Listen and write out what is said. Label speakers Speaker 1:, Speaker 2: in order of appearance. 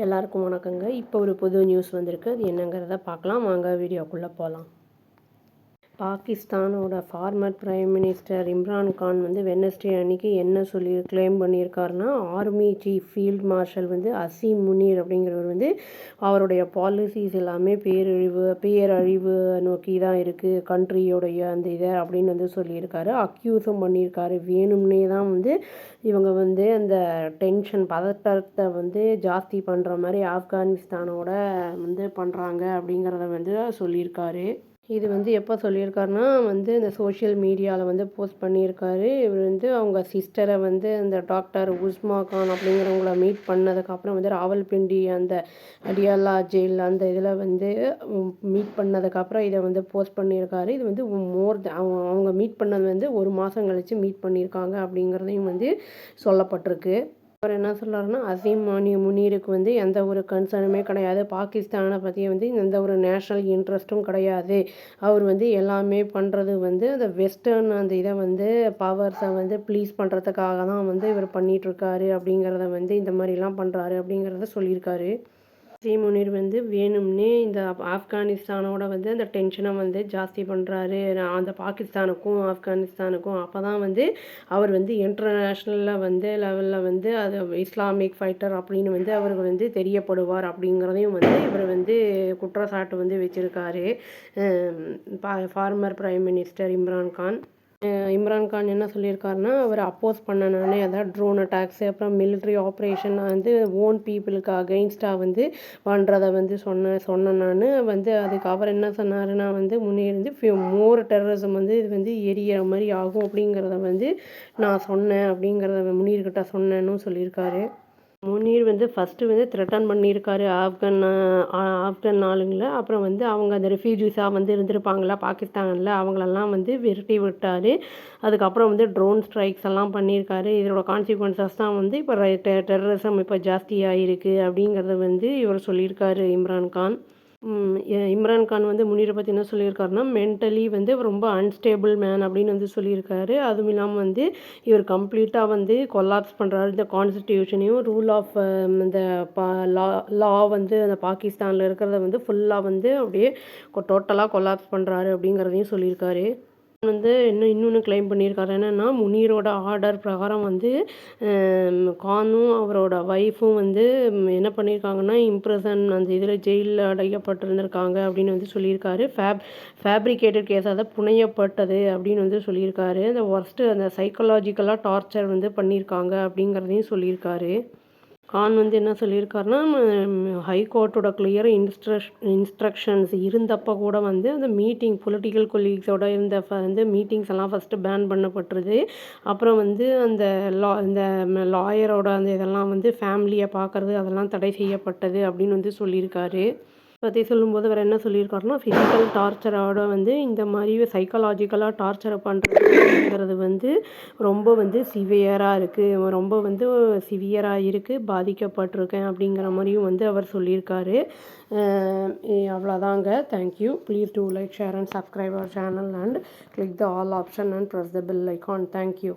Speaker 1: எல்லாருக்கும் வணக்கங்க. இப்போ ஒரு புது நியூஸ் வந்திருக்கு. அது என்னங்கிறத பார்க்கலாம். வாங்க வீடியோக்குள்ளே போகலாம். பாகிஸ்தானோட former prime minister Imran Khan Wednesday அன்னைக்கு என்ன சொல்லி கிளைம் பண்ணியிருக்காருன்னா, army chief field marshal Asim Munir அப்படிங்கிறவர் அவருடைய பாலிசிஸ் எல்லாமே பேரழிவு நோக்கி தான் இருக்குது, கண்ட்ரியோடைய அந்த இதை அப்படின்னு சொல்லியிருக்காரு. அக்யூஸும் பண்ணியிருக்காரு. வேணும்னே தான் இவங்க அந்த டென்ஷன் பதட்டத்தை ஜாஸ்தி பண்ணுற மாதிரி ஆப்கானிஸ்தானோட பண்ணுறாங்க அப்படிங்கிறத சொல்லியிருக்காரு. இது எப்போ சொல்லியிருக்காருன்னா இந்த சோஷியல் மீடியாவில் போஸ்ட் பண்ணியிருக்காரு. இவர் அவங்க சிஸ்டரை அந்த டாக்டர் உஸ்மா கான் அப்படிங்கிறவங்கள மீட் பண்ணதுக்கப்புறம் ராவல்பிண்டி அந்த அடியாலா ஜெயில் அந்த இதில் மீட் பண்ணதுக்கப்புறம் இதை போஸ்ட் பண்ணியிருக்காரு. இது அவங்க மீட் பண்ணது 1 மாதம் கழித்து மீட் பண்ணியிருக்காங்க அப்படிங்கிறதையும் சொல்லப்பட்டிருக்கு. அவர் என்ன சொல்கிறாருன்னா, அசீம் முனீருக்கு எந்த ஒரு கன்சர்னுமே கிடையாது. பாகிஸ்தானை பற்றி எந்த ஒரு நேஷ்னல் இன்ட்ரெஸ்ட்டும் கிடையாது. அவர் எல்லாமே பண்ணுறது அந்த வெஸ்டர்ன் அந்த இதை பவர்ஸை ப்ளீஸ் பண்ணுறதுக்காக தான் இவர் பண்ணிகிட்ருக்காரு அப்படிங்கிறத இந்த மாதிரிலாம் பண்ணுறாரு அப்படிங்கிறத சொல்லியிருக்காரு. அசீம் முனீர் வேணும்னே இந்த ஆப்கானிஸ்தானோட அந்த டென்ஷனை ஜாஸ்தி பண்ணுறாரு. அந்த பாகிஸ்தானுக்கும் ஆப்கானிஸ்தானுக்கும் அப்போ தான் அவர் இன்டர்நேஷ்னலில் லெவலில் அது இஸ்லாமிக் ஃபைட்டர் அப்படின்னு அவர் தெரியப்படுவார் அப்படிங்கிறதையும் இவர் குற்றச்சாட்டு வச்சுருக்காரு. Former prime minister Imran Khan என்ன சொல்லியிருக்காருன்னா, அவர் அப்போஸ் பண்ணனானே அதாவது ட்ரோன் அட்டாக்ஸு அப்புறம் மிலிட்ரி ஆப்ரேஷன் ஓன் பீப்புளுக்கு அகெயின்ஸ்டாக பண்ணுறதை சொன்னேன் நான் அதுக்கு அவர் என்ன சொன்னாருன்னா முன்னே மோர் டெரரிசம் இது எரியிற மாதிரி ஆகும் அப்படிங்கிறத நான் சொன்னேன் அப்படிங்கிறத முனீர்கிட்ட சொன்னேன்னு சொல்லியிருக்காரு. முனீர் ஃபஸ்ட்டு த்ரெட்டன் பண்ணியிருக்காரு ஆப்கன் ஆளுங்களை. அப்புறம் அவங்க அந்த ரெஃப்யூஜிஸாக இருந்திருப்பாங்களா பாகிஸ்தானில், அவங்களெல்லாம் விரட்டி விட்டார். அதுக்கப்புறம் ட்ரோன் ஸ்ட்ரைக்ஸ் எல்லாம் பண்ணியிருக்காரு. இதோட கான்சிக்வன்சஸ் தான் இப்போ டெரரிசம் இப்போ ஜாஸ்தியாக அப்படிங்கிறத இவர் சொல்லியிருக்காரு இம்ரான் கான் முனீரை பற்றி என்ன சொல்லியிருக்காருன்னா, மென்டலி ரொம்ப அன்ஸ்டேபிள் மேன் அப்படின்னு சொல்லியிருக்காரு. அதுவும் இல்லாமல் இவர் கம்ப்ளீட்டாக கொலாப்ஸ் பண்ணுறாரு. இந்த கான்ஸ்டிடியூஷனையும் ரூல் ஆஃப் இந்த லா அந்த பாகிஸ்தானில் இருக்கிறத ஃபுல்லாக அப்படியே டோட்டலாக கொலாப்ஸ் பண்ணுறாரு அப்படிங்கிறதையும் சொல்லியிருக்காரு. இன்னொன்று கிளைம் பண்ணியிருக்காரு. என்னென்னா, முனீரோட ஆர்டர் பிரகாரம் கானும் அவரோட ஒய்ஃபும் என்ன பண்ணியிருக்காங்கன்னா, இம்ப்ரெசன் அந்த இதில் ஜெயிலில் அடைக்கப்பட்டிருந்திருக்காங்க அப்படின்னு சொல்லியிருக்காரு. ஃபேப்ரிகேட்டட் கேஸ் அதை புனையப்பட்டது அப்படின்னு சொல்லியிருக்காரு. அந்த ஒர்ஸ்ட்டு அந்த சைக்கலாஜிக்கலாக டார்ச்சர் பண்ணியிருக்காங்க அப்படிங்கிறதையும் சொல்லியிருக்காரு. கான் என்ன சொல்லியிருக்காருன்னா, ஹைகோர்ட்டோட கிளியர் இன்ஸ்ட்ரக்ஷன்ஸ் இருந்தப்போ கூட அந்த மீட்டிங் பொலிட்டிக்கல் கொலீக்ஸோட இருந்த மீட்டிங்ஸ் எல்லாம் ஃபஸ்ட்டு பேன் பண்ணப்பட்டுருது. அப்புறம் அந்த இந்த லாயரோட அந்த இதெல்லாம் ஃபேமிலியை பார்க்குறது அதெல்லாம் தடை செய்யப்பட்டது அப்படின்னு சொல்லியிருக்காரு. பற்றி சொல்லும்போது வேறு என்ன சொல்லியிருக்காருன்னா, ஃபிசிக்கல் டார்ச்சரோட இந்த மாதிரி சைக்காலஜிக்கலாக டார்ச்சரை பண்ணுறதுங்கிறது ரொம்ப சிவியராக இருக்குது, ரொம்ப சிவியராக இருக்குது, பாதிக்கப்பட்டிருக்கேன் அப்படிங்கிற மாதிரியும் அவர் சொல்லியிருக்காரு. அவ்வளோதாங்க. Thank you. Please do like, share and subscribe அவர் சேனல் and click the all option and press the bell icon. Thank you.